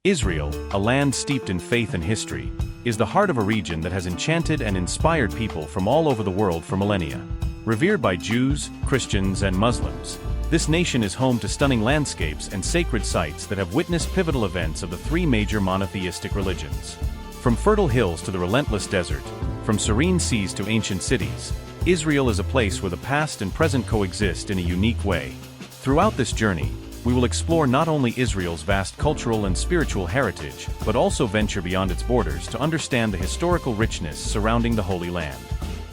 Israel, a land steeped in faith and history, is the heart of a region that has enchanted and inspired people from all over the world for millennia. Revered by Jews, Christians, and Muslims, this nation is home to stunning landscapes and sacred sites that have witnessed pivotal events of the three major monotheistic religions. From fertile hills to the relentless desert, from serene seas to ancient cities, Israel is a place where the past and present coexist in a unique way. Throughout this journey, we will explore not only Israel's vast cultural and spiritual heritage, but also venture beyond its borders to understand the historical richness surrounding the Holy Land.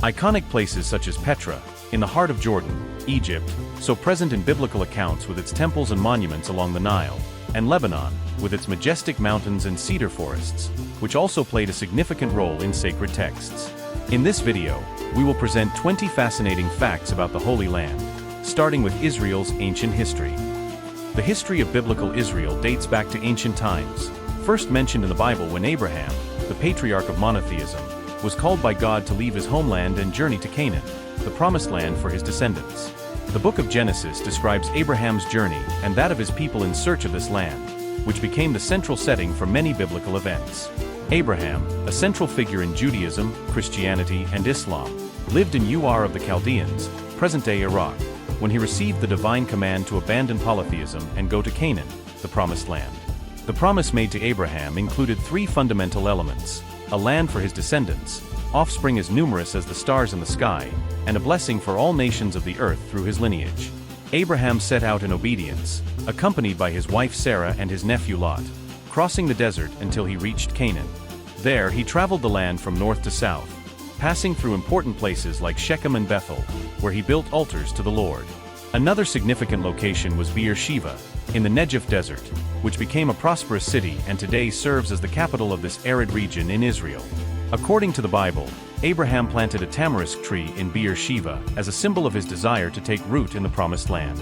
Iconic places such as Petra, in the heart of Jordan, Egypt, so present in biblical accounts with its temples and monuments along the Nile, and Lebanon, with its majestic mountains and cedar forests, which also played a significant role in sacred texts. In this video, we will present 20 fascinating facts about the Holy Land, starting with Israel's ancient history. The history of biblical Israel dates back to ancient times, first mentioned in the Bible when Abraham, the patriarch of monotheism, was called by God to leave his homeland and journey to Canaan, the promised land for his descendants. The book of Genesis describes Abraham's journey and that of his people in search of this land, which became the central setting for many biblical events. Abraham, a central figure in Judaism, Christianity, and Islam, lived in Ur of the Chaldeans, present-day Iraq, when he received the divine command to abandon polytheism and go to Canaan, the promised land. The promise made to Abraham included three fundamental elements: a land for his descendants, offspring as numerous as the stars in the sky, and a blessing for all nations of the earth through his lineage. Abraham set out in obedience, accompanied by his wife Sarah and his nephew Lot, crossing the desert until he reached Canaan. There he traveled the land from north to south, passing through important places like Shechem and Bethel, where he built altars to the Lord. Another significant location was Beersheba, in the Negev desert, which became a prosperous city and today serves as the capital of this arid region in Israel. According to the Bible, Abraham planted a tamarisk tree in Beersheba as a symbol of his desire to take root in the promised land.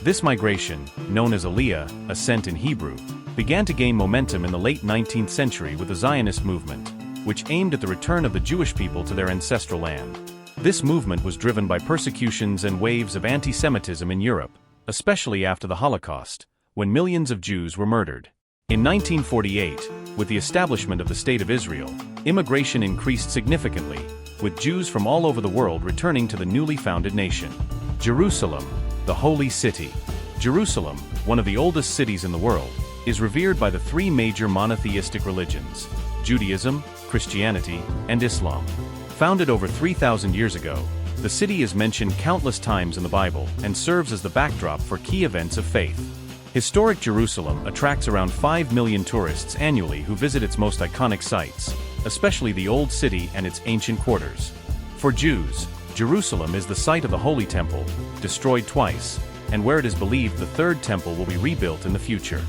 This migration, known as Aliyah, ascent in Hebrew, began to gain momentum in the late 19th century with the Zionist movement, which aimed at the return of the Jewish people to their ancestral land. This movement was driven by persecutions and waves of anti-Semitism in Europe, especially after the Holocaust, when millions of Jews were murdered. In 1948, with the establishment of the State of Israel, immigration increased significantly, with Jews from all over the world returning to the newly founded nation. Jerusalem, the Holy City. Jerusalem, one of the oldest cities in the world, is revered by the three major monotheistic religions: Judaism, Christianity, and Islam. Founded over 3,000 years ago, the city is mentioned countless times in the Bible and serves as the backdrop for key events of faith. Historic Jerusalem attracts around 5 million tourists annually who visit its most iconic sites, especially the Old City and its ancient quarters. For Jews, Jerusalem is the site of the Holy Temple, destroyed twice, and where it is believed the Third Temple will be rebuilt in the future.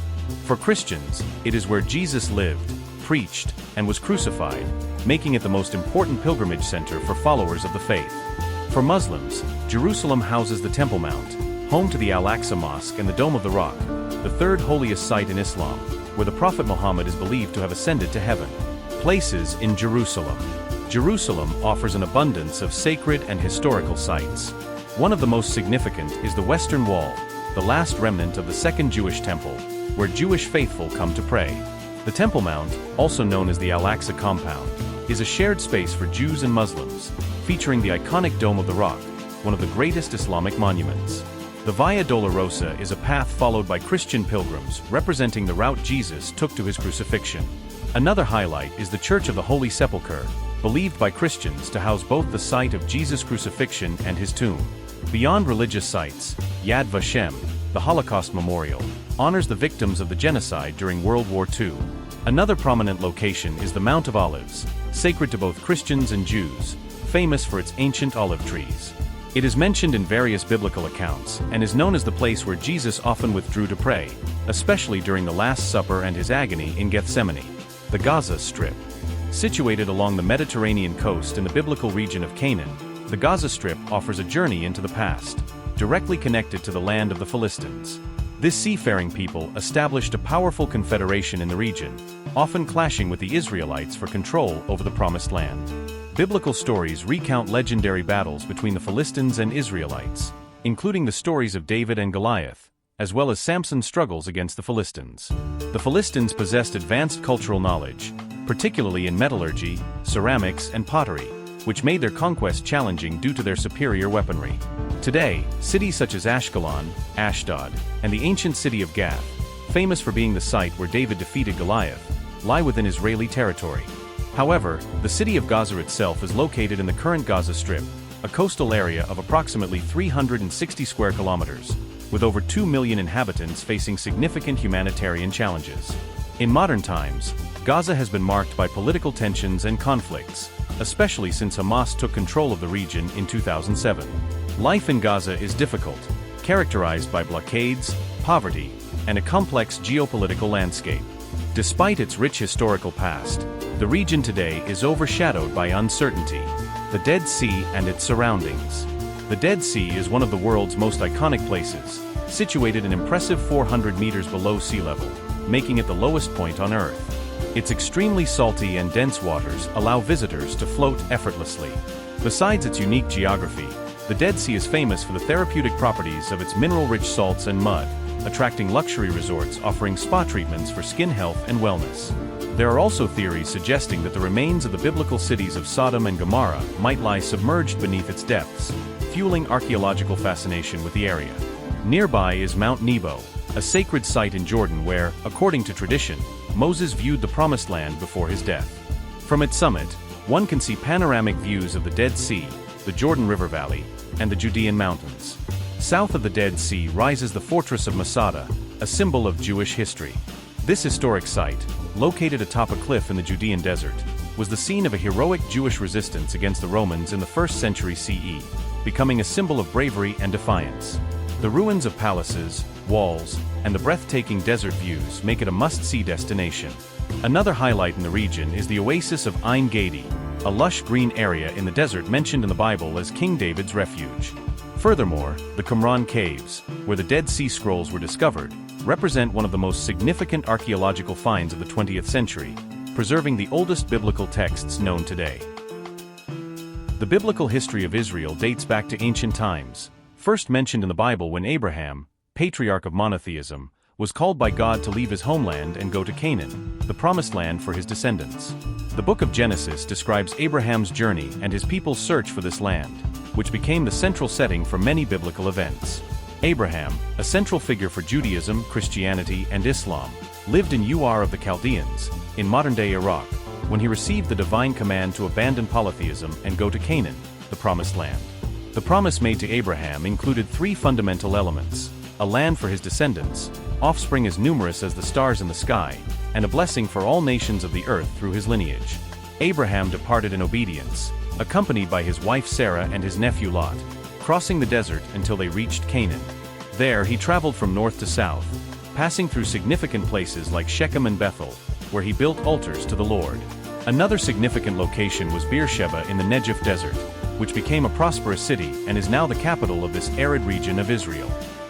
For Christians, it is where Jesus lived, preached, and was crucified, making it the most important pilgrimage center for followers of the faith. For Muslims, Jerusalem houses the Temple Mount, home to the Al-Aqsa Mosque and the Dome of the Rock, the third holiest site in Islam, where the Prophet Muhammad is believed to have ascended to heaven. Places in Jerusalem. Jerusalem offers an abundance of sacred and historical sites. One of the most significant is the Western Wall, the last remnant of the Second Jewish Temple, where Jewish faithful come to pray. The Temple Mount, also known as the Al-Aqsa Compound, is a shared space for Jews and Muslims, featuring the iconic Dome of the Rock, one of the greatest Islamic monuments. The Via Dolorosa is a path followed by Christian pilgrims, representing the route Jesus took to his crucifixion. Another highlight is the Church of the Holy Sepulchre, believed by Christians to house both the site of Jesus' crucifixion and his tomb. Beyond religious sites, Yad Vashem, the Holocaust Memorial, honors the victims of the genocide during World War II. Another prominent location is the Mount of Olives, sacred to both Christians and Jews, famous for its ancient olive trees. It is mentioned in various biblical accounts and is known as the place where Jesus often withdrew to pray, especially during the Last Supper and his agony in Gethsemane. The Gaza Strip. Situated along the Mediterranean coast in the biblical region of Canaan, the Gaza Strip offers a journey into the past, directly connected to the land of the Philistines. This seafaring people established a powerful confederation in the region, often clashing with the Israelites for control over the Promised Land. Biblical stories recount legendary battles between the Philistines and Israelites, including the stories of David and Goliath, as well as Samson's struggles against the Philistines. The Philistines possessed advanced cultural knowledge, particularly in metallurgy, ceramics, and pottery, which made their conquest challenging due to their superior weaponry. Today, cities such as Ashkelon, Ashdod, and the ancient city of Gath, famous for being the site where David defeated Goliath, lie within Israeli territory. However, the city of Gaza itself is located in the current Gaza Strip, a coastal area of approximately 360 square kilometers, with over 2 million inhabitants facing significant humanitarian challenges. In modern times, Gaza has been marked by political tensions and conflicts, especially since Hamas took control of the region in 2007. Life in Gaza is difficult, characterized by blockades, poverty, and a complex geopolitical landscape. Despite its rich historical past, the region today is overshadowed by uncertainty, the Dead Sea and its surroundings. The Dead Sea is one of the world's most iconic places, situated an impressive 400 meters below sea level, making it the lowest point on Earth. Its extremely salty and dense waters allow visitors to float effortlessly. Besides its unique geography, the Dead Sea is famous for the therapeutic properties of its mineral-rich salts and mud, attracting luxury resorts offering spa treatments for skin health and wellness. There are also theories suggesting that the remains of the biblical cities of Sodom and Gomorrah might lie submerged beneath its depths, fueling archaeological fascination with the area. Nearby is Mount Nebo, a sacred site in Jordan where, according to tradition, Moses viewed the Promised Land before his death. From its summit, one can see panoramic views of the Dead Sea, the Jordan River Valley, and the Judean mountains. South of the Dead Sea rises the fortress of Masada, a symbol of Jewish history. This historic site, located atop a cliff in the Judean desert, was the scene of a heroic Jewish resistance against the Romans in the 1st century CE, becoming a symbol of bravery and defiance. The ruins of palaces, walls, and the breathtaking desert views make it a must-see destination. Another highlight in the region is the oasis of Ein Gedi, a lush green area in the desert mentioned in the Bible as King David's refuge. Furthermore, the Qumran Caves, where the Dead Sea Scrolls were discovered, represent one of the most significant archaeological finds of the 20th century, preserving the oldest biblical texts known today. The biblical history of Israel dates back to ancient times, first mentioned in the Bible when Abraham, patriarch of monotheism, was called by God to leave his homeland and go to Canaan, the promised land for his descendants. The book of Genesis describes Abraham's journey and his people's search for this land, which became the central setting for many biblical events. Abraham, a central figure for Judaism, Christianity, and Islam, lived in Ur of the Chaldeans, in modern-day Iraq, when he received the divine command to abandon polytheism and go to Canaan, the promised land. The promise made to Abraham included 3 fundamental elements: a land for his descendants, offspring as numerous as the stars in the sky, and a blessing for all nations of the earth through his lineage. Abraham departed in obedience, accompanied by his wife Sarah and his nephew Lot, crossing the desert until they reached Canaan. There he traveled from north to south, passing through significant places like Shechem and Bethel, where he built altars to the Lord. Another significant location was Beersheba in the Negev desert, which became a prosperous city and is now the capital of this arid region of Israel.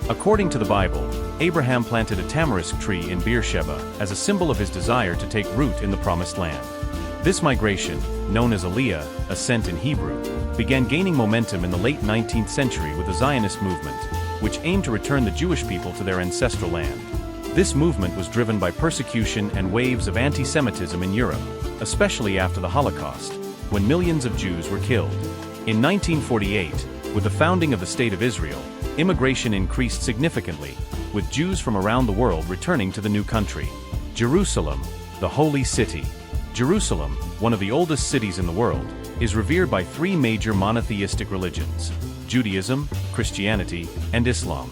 According to the Bible, Abraham planted a tamarisk tree in Beersheba as a symbol of his desire to take root in the Promised Land. This migration, known as Aliyah, ascent in Hebrew, began gaining momentum in the late 19th century with the Zionist movement, which aimed to return the Jewish people to their ancestral land. This movement was driven by persecution and waves of anti-Semitism in Europe, especially after the Holocaust, when millions of Jews were killed. In 1948, with the founding of the State of Israel, immigration increased significantly, with Jews from around the world returning to the new country. Jerusalem, the Holy City. Jerusalem, one of the oldest cities in the world, is revered by 3 major monotheistic religions: Judaism, Christianity, and Islam.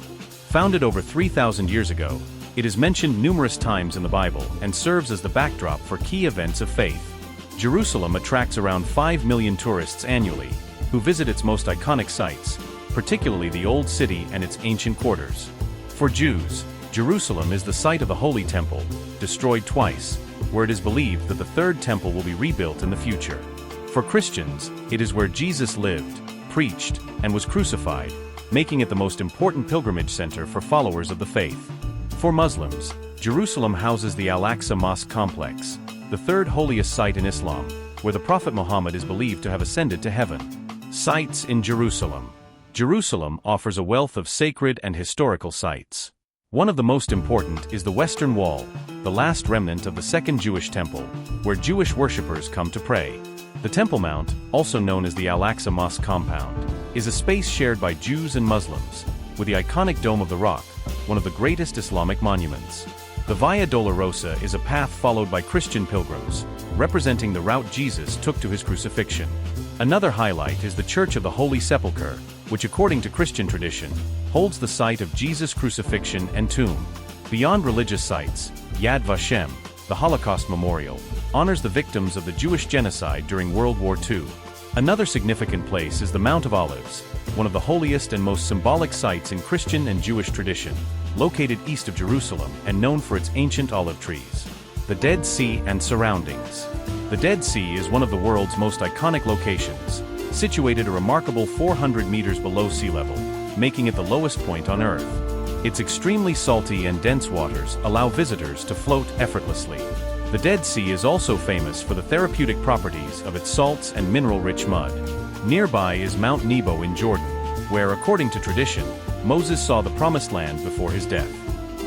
Founded over 3,000 years ago, it is mentioned numerous times in the Bible and serves as the backdrop for key events of faith. Jerusalem attracts around 5 million tourists annually, who visit its most iconic sites, particularly the Old City and its ancient quarters. For Jews, Jerusalem is the site of the Holy Temple, destroyed twice, where it is believed that the Third Temple will be rebuilt in the future. For Christians, it is where Jesus lived, preached, and was crucified, making it the most important pilgrimage center for followers of the faith. For Muslims, Jerusalem houses the Al-Aqsa Mosque complex, the third holiest site in Islam, where the Prophet Muhammad is believed to have ascended to heaven. Sites in Jerusalem. Jerusalem offers a wealth of sacred and historical sites. One of the most important is the Western Wall, the last remnant of the Second Jewish Temple, where Jewish worshippers come to pray. The Temple Mount, also known as the Al-Aqsa Mosque Compound, is a space shared by Jews and Muslims, with the iconic Dome of the Rock, one of the greatest Islamic monuments. The Via Dolorosa is a path followed by Christian pilgrims, representing the route Jesus took to his crucifixion. Another highlight is the Church of the Holy Sepulchre, which according to Christian tradition, holds the site of Jesus' crucifixion and tomb. Beyond religious sites, Yad Vashem, the Holocaust Memorial, honors the victims of the Jewish genocide during World War II. Another significant place is the Mount of Olives, one of the holiest and most symbolic sites in Christian and Jewish tradition, located east of Jerusalem and known for its ancient olive trees. The Dead Sea and surroundings. The Dead Sea is one of the world's most iconic locations, situated a remarkable 400 meters below sea level, making it the lowest point on Earth. Its extremely salty and dense waters allow visitors to float effortlessly. The Dead Sea is also famous for the therapeutic properties of its salts and mineral-rich mud. Nearby is Mount Nebo in Jordan, where, according to tradition, Moses saw the Promised Land before his death.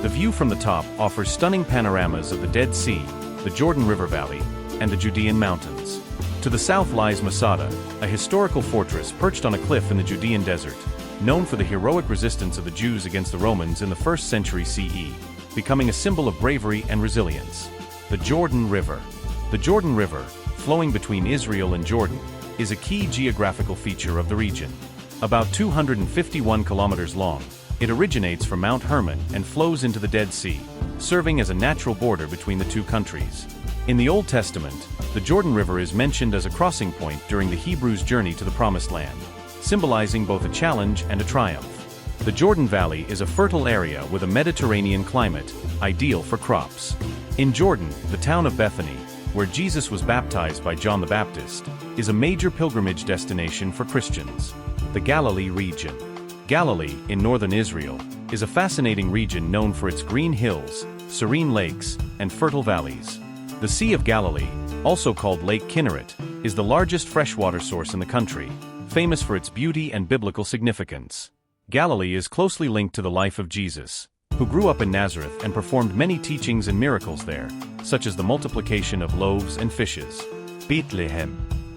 The view from the top offers stunning panoramas of the Dead Sea, the Jordan River Valley, and the Judean mountains. To the south lies Masada, a historical fortress perched on a cliff in the Judean desert, known for the heroic resistance of the Jews against the Romans in the 1st century CE, becoming a symbol of bravery and resilience. The Jordan River. The Jordan River, flowing between Israel and Jordan, is a key geographical feature of the region. About 251 kilometers long, it originates from Mount Hermon and flows into the Dead Sea, serving as a natural border between the two countries. In the Old Testament, the Jordan River is mentioned as a crossing point during the Hebrews' journey to the Promised Land, symbolizing both a challenge and a triumph. The Jordan Valley is a fertile area with a Mediterranean climate, ideal for crops. In Jordan, the town of Bethany, where Jesus was baptized by John the Baptist, is a major pilgrimage destination for Christians. The Galilee region. Galilee, in northern Israel, is a fascinating region known for its green hills, serene lakes, and fertile valleys. The Sea of Galilee, also called Lake Kinneret, is the largest freshwater source in the country, famous for its beauty and biblical significance. Galilee is closely linked to the life of Jesus, who grew up in Nazareth and performed many teachings and miracles there, such as the multiplication of loaves and fishes.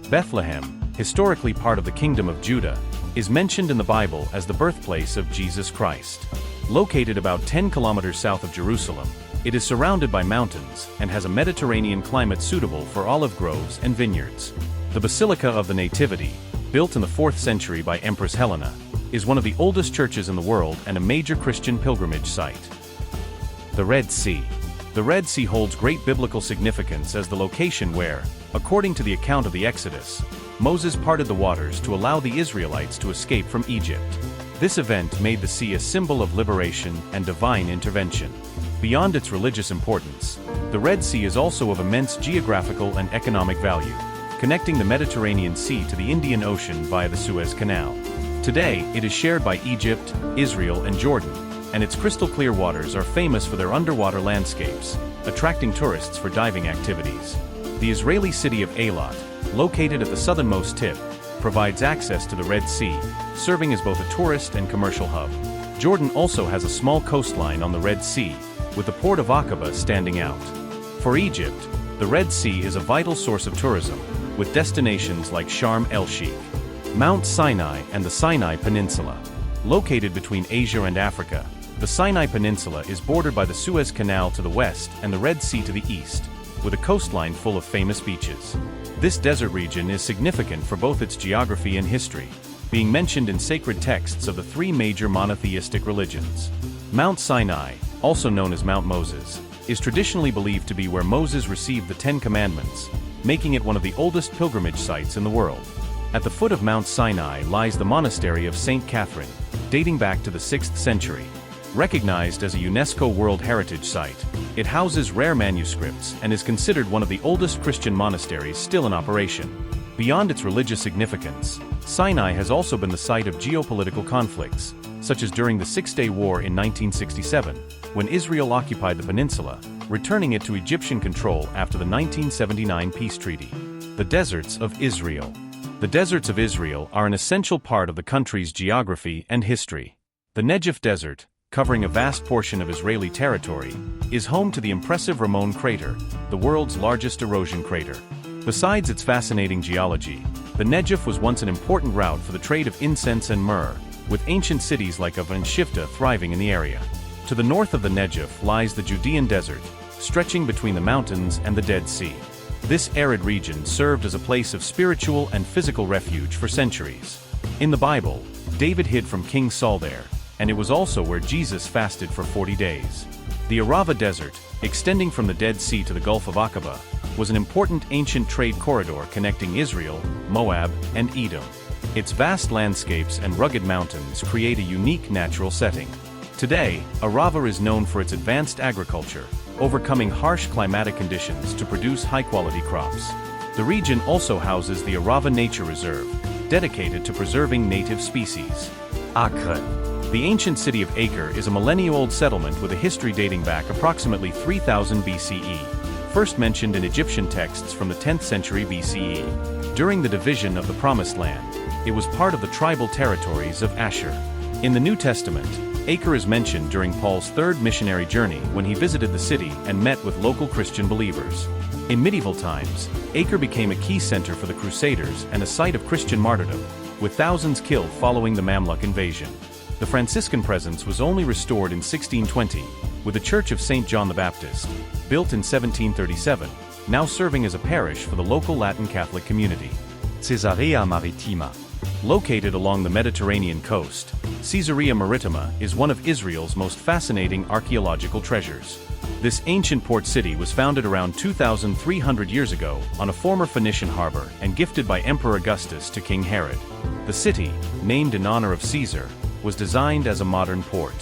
Bethlehem, historically part of the Kingdom of Judah, is mentioned in the Bible as the birthplace of Jesus Christ. Located about 10 kilometers south of Jerusalem, it is surrounded by mountains and has a Mediterranean climate suitable for olive groves and vineyards. The Basilica of the Nativity, built in the 4th century by Empress Helena, is one of the oldest churches in the world and a major Christian pilgrimage site. The Red Sea. The Red Sea holds great biblical significance as the location where, according to the account of the Exodus, Moses parted the waters to allow the Israelites to escape from Egypt. This event made the sea a symbol of liberation and divine intervention. Beyond its religious importance, the Red Sea is also of immense geographical and economic value, connecting the Mediterranean Sea to the Indian Ocean via the Suez Canal. Today, it is shared by Egypt, Israel, and Jordan, and its crystal-clear waters are famous for their underwater landscapes, attracting tourists for diving activities. The Israeli city of Eilat, located at the southernmost tip, provides access to the Red Sea, serving as both a tourist and commercial hub. Jordan also has a small coastline on the Red Sea, with the port of Aqaba standing out. For Egypt, the Red Sea is a vital source of tourism, with destinations like Sharm el-Sheikh. Mount Sinai and the Sinai Peninsula. Located between Asia and Africa, the Sinai Peninsula is bordered by the Suez Canal to the west and the Red Sea to the east, with a coastline full of famous beaches. This desert region is significant for both its geography and history, being mentioned in sacred texts of the 3 major monotheistic religions. Mount Sinai, also known as Mount Moses, is traditionally believed to be where Moses received the 10 Commandments, making it one of the oldest pilgrimage sites in the world. At the foot of Mount Sinai lies the monastery of St. Catherine, dating back to the 6th century. Recognized as a UNESCO World Heritage Site, it houses rare manuscripts and is considered one of the oldest Christian monasteries still in operation. Beyond its religious significance, Sinai has also been the site of geopolitical conflicts, such as during the Six-Day War in 1967, when Israel occupied the peninsula, returning it to Egyptian control after the 1979 peace treaty. The deserts of Israel. The deserts of Israel are an essential part of the country's geography and history. The Negev Desert, covering a vast portion of Israeli territory, is home to the impressive Ramon crater, the world's largest erosion crater. Besides its fascinating geology, the Negev was once an important route for the trade of incense and myrrh, with ancient cities like Av and Shifta thriving in the area. To the north of the Negev lies the Judean desert, stretching between the mountains and the Dead Sea. This arid region served as a place of spiritual and physical refuge for centuries. In the Bible, David hid from King Saul there, and it was also where Jesus fasted for 40 days. The Arava Desert, extending from the Dead Sea to the Gulf of Aqaba, was an important ancient trade corridor connecting Israel, Moab, and Edom. Its vast landscapes and rugged mountains create a unique natural setting. Today, Arava is known for its advanced agriculture, overcoming harsh climatic conditions to produce high-quality crops. The region also houses the Arava Nature Reserve, dedicated to preserving native species. Acre. The ancient city of Acre is a millennia-old settlement with a history dating back approximately 3000 BCE, first mentioned in Egyptian texts from the 10th century BCE. During the division of the Promised Land, it was part of the tribal territories of Asher. In the New Testament, Acre is mentioned during Paul's third missionary journey when he visited the city and met with local Christian believers. In medieval times, Acre became a key center for the Crusaders and a site of Christian martyrdom, with thousands killed following the Mamluk invasion. The Franciscan presence was only restored in 1620, with the Church of St. John the Baptist, built in 1737, now serving as a parish for the local Latin Catholic community. Caesarea Maritima. Located along the Mediterranean coast, Caesarea Maritima is one of Israel's most fascinating archaeological treasures. This ancient port city was founded around 2,300 years ago on a former Phoenician harbor and gifted by Emperor Augustus to King Herod. The city, named in honor of Caesar, was designed as a modern port.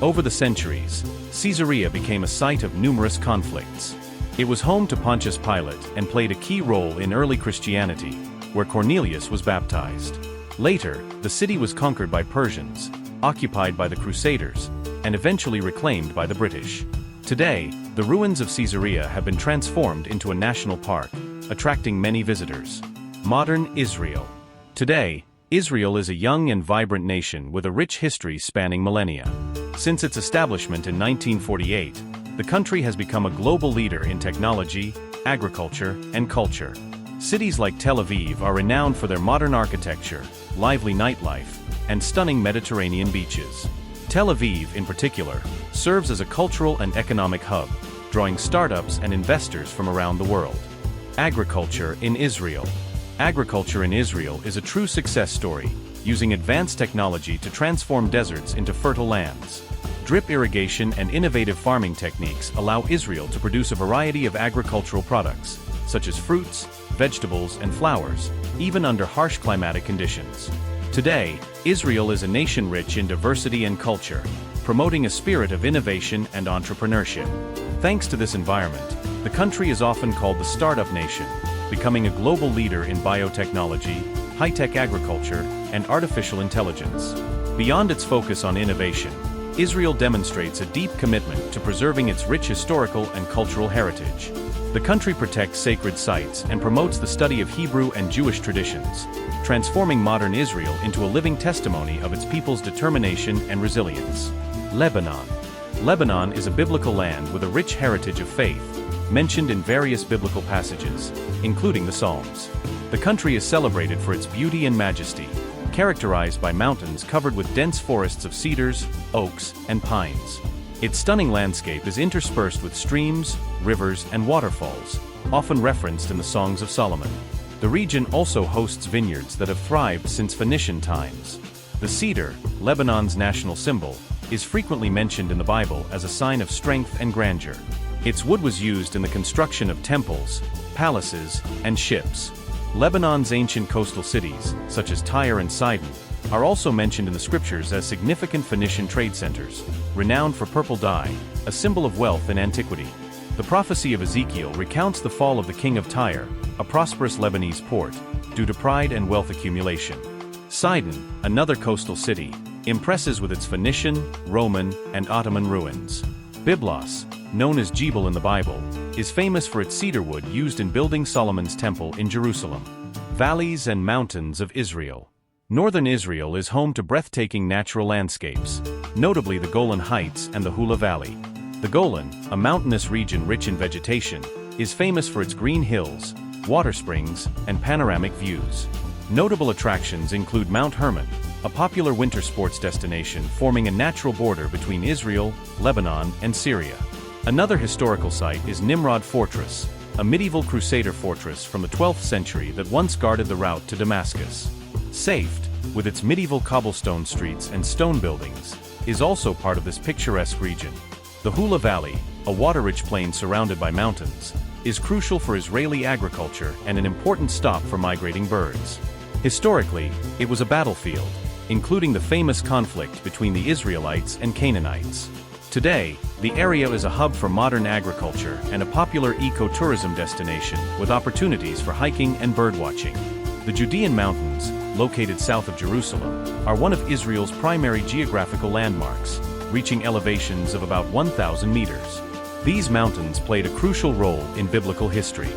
Over the centuries, Caesarea became a site of numerous conflicts. It was home to Pontius Pilate and played a key role in early Christianity, where Cornelius was baptized. Later, the city was conquered by Persians, occupied by the Crusaders, and eventually reclaimed by the British. Today, the ruins of Caesarea have been transformed into a national park, attracting many visitors. Modern Israel. Today, Israel is a young and vibrant nation with a rich history spanning millennia. Since its establishment in 1948, the country has become a global leader in technology, agriculture, and culture. Cities like Tel Aviv are renowned for their modern architecture, lively nightlife, and stunning Mediterranean beaches. Tel Aviv, in particular, serves as a cultural and economic hub, drawing startups and investors from around the world. Agriculture in Israel. Agriculture in Israel is a true success story, using advanced technology to transform deserts into fertile lands. Drip irrigation and innovative farming techniques allow Israel to produce a variety of agricultural products, such as fruits, vegetables, and flowers, even under harsh climatic conditions. Today, Israel is a nation rich in diversity and culture, promoting a spirit of innovation and entrepreneurship. Thanks to this environment, the country is often called the startup nation, becoming a global leader in biotechnology, high-tech agriculture, and artificial intelligence. Beyond its focus on innovation, Israel demonstrates a deep commitment to preserving its rich historical and cultural heritage. The country protects sacred sites and promotes the study of Hebrew and Jewish traditions, transforming modern Israel into a living testimony of its people's determination and resilience. Lebanon. Lebanon is a biblical land with a rich heritage of faith, mentioned in various biblical passages, including the Psalms. The country is celebrated for its beauty and majesty, characterized by mountains covered with dense forests of cedars, oaks, and pines. Its stunning landscape is interspersed with streams, rivers, and waterfalls, often referenced in the Songs of Solomon. The region also hosts vineyards that have thrived since Phoenician times. The cedar, Lebanon's national symbol, is frequently mentioned in the Bible as a sign of strength and grandeur. Its wood was used in the construction of temples, palaces, and ships. Lebanon's ancient coastal cities, such as Tyre and Sidon, are also mentioned in the scriptures as significant Phoenician trade centers, renowned for purple dye, a symbol of wealth in antiquity. The prophecy of Ezekiel recounts the fall of the king of Tyre, a prosperous Lebanese port, due to pride and wealth accumulation. Sidon, another coastal city, impresses with its Phoenician, Roman, and Ottoman ruins. Byblos, known as Jebel in the Bible, is famous for its cedar wood used in building Solomon's temple in Jerusalem. Valleys and mountains of Israel. Northern Israel is home to breathtaking natural landscapes, notably the Golan Heights and the Hula Valley. The Golan, a mountainous region rich in vegetation, is famous for its green hills, water springs, and panoramic views. Notable attractions include Mount Hermon, a popular winter sports destination forming a natural border between Israel, Lebanon, and Syria. Another historical site is Nimrod Fortress, a medieval crusader fortress from the 12th century that once guarded the route to Damascus. Safed, with its medieval cobblestone streets and stone buildings, is also part of this picturesque region. The Hula Valley, a water-rich plain surrounded by mountains, is crucial for Israeli agriculture and an important stop for migrating birds. Historically, it was a battlefield, including the famous conflict between the Israelites and Canaanites. Today, the area is a hub for modern agriculture and a popular eco-tourism destination with opportunities for hiking and birdwatching. The Judean Mountains, located south of Jerusalem, are one of Israel's primary geographical landmarks, reaching elevations of about 1,000 meters. These mountains played a crucial role in biblical history.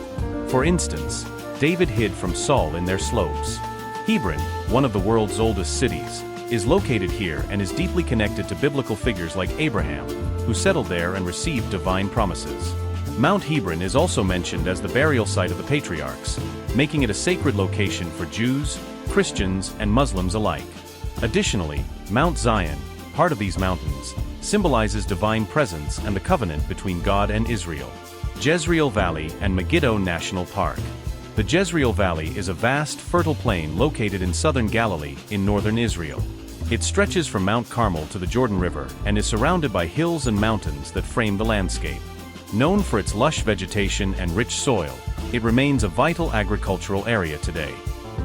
For instance, David hid from Saul in their slopes. Hebron, one of the world's oldest cities, is located here and is deeply connected to biblical figures like Abraham, who settled there and received divine promises. Mount Hebron is also mentioned as the burial site of the patriarchs, making it a sacred location for Jews, Christians, and Muslims alike. Additionally, Mount Zion, part of these mountains, symbolizes divine presence and the covenant between God and Israel. Jezreel Valley and Megiddo National Park. The Jezreel Valley is a vast, fertile plain located in southern Galilee in northern Israel. It stretches from Mount Carmel to the Jordan River and is surrounded by hills and mountains that frame the landscape. Known for its lush vegetation and rich soil, it remains a vital agricultural area today.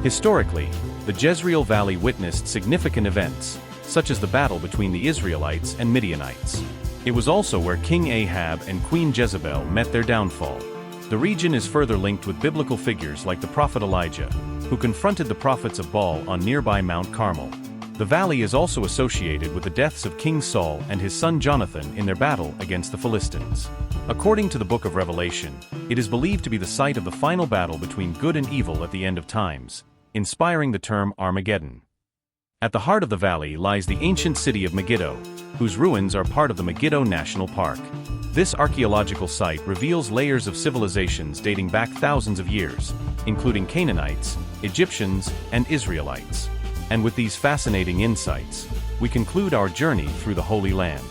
Historically, the Jezreel Valley witnessed significant events, such as the battle between the Israelites and Midianites. It was also where King Ahab and Queen Jezebel met their downfall. The region is further linked with biblical figures like the prophet Elijah, who confronted the prophets of Baal on nearby Mount Carmel. The valley is also associated with the deaths of King Saul and his son Jonathan in their battle against the Philistines. According to the book of Revelation, it is believed to be the site of the final battle between good and evil at the end of times, inspiring the term Armageddon. At the heart of the valley lies the ancient city of Megiddo, whose ruins are part of the Megiddo National Park. This archaeological site reveals layers of civilizations dating back thousands of years, including Canaanites, Egyptians, and Israelites. And with these fascinating insights, we conclude our journey through the Holy Land.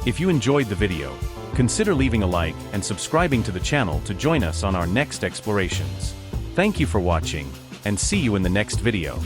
If you enjoyed the video, consider leaving a like and subscribing to the channel to join us on our next explorations. Thank you for watching, and see you in the next video.